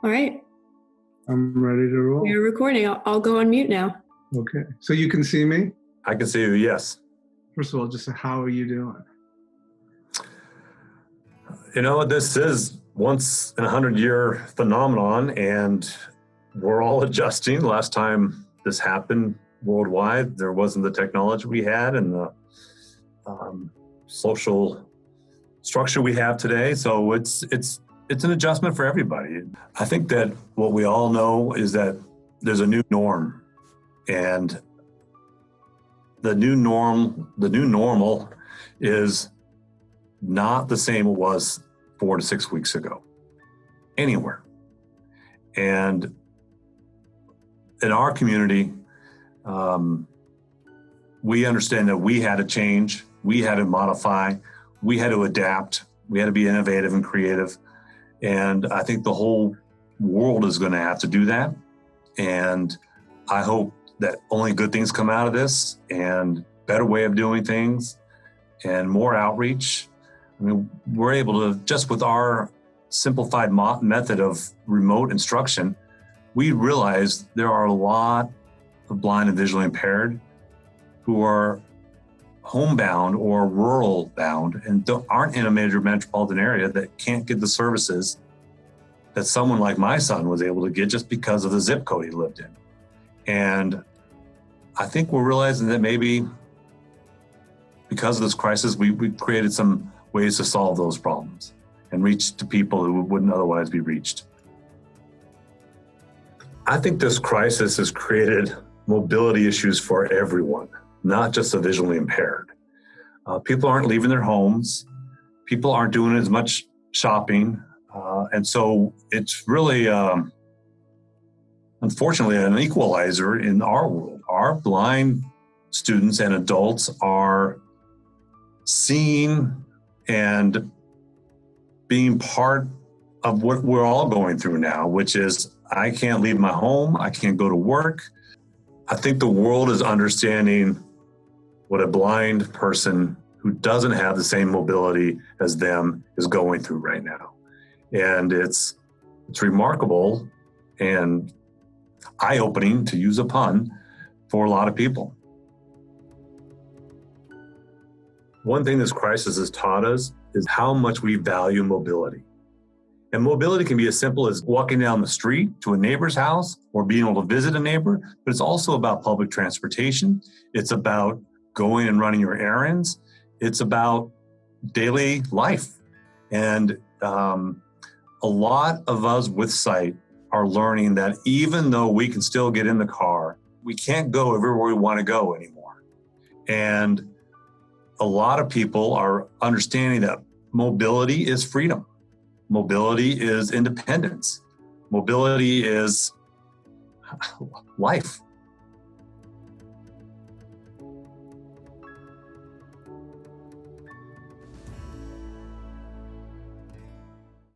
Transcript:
All right, I'm ready to roll. we're recording. I'll go on mute now. Okay. So you can see me? I can see you, yes. First of all, just how are you doing? You know, this is once in a 100-year phenomenon, and we're all adjusting. Last time this happened worldwide, there wasn't the technology we had and the social structure we have today. So it's an adjustment for everybody. I think that what we all know is that there's a new norm, and the new normal is not the same it was 4 to 6 weeks ago, anywhere. And in our community, we understand that we had to change, we had to modify, we had to adapt, we had to be innovative and creative. And I think the whole world is going to have to do that. And I hope that only good things come out of this, and better way of doing things and more outreach. I mean, we're able to, just with our simplified method of remote instruction, we realize there are a lot of blind and visually impaired who are homebound or rural bound and aren't in a major metropolitan area that can't get the services that someone like my son was able to get just because of the zip code he lived in. And I think we're realizing that maybe because of this crisis, we created some ways to solve those problems and reach to people who wouldn't otherwise be reached. I think this crisis has created mobility issues for everyone, not just the visually impaired. People aren't leaving their homes. People aren't doing as much shopping. And so it's really, unfortunately, an equalizer in our world. Our blind students and adults are seeing and being part of what we're all going through now, which is I can't leave my home, I can't go to work. I think the world is understanding what a blind person who doesn't have the same mobility as them is going through right now. And it's remarkable and eye-opening, to use a pun, for a lot of people. One thing this crisis has taught us is how much we value mobility. And mobility can be as simple as walking down the street to a neighbor's house or being able to visit a neighbor, but it's also about public transportation. It's about going and running your errands. It's about daily life. And a lot of us with sight are learning that even though we can still get in the car, we can't go everywhere we want to go anymore. And a lot of people are understanding that mobility is freedom. Mobility is independence. Mobility is life.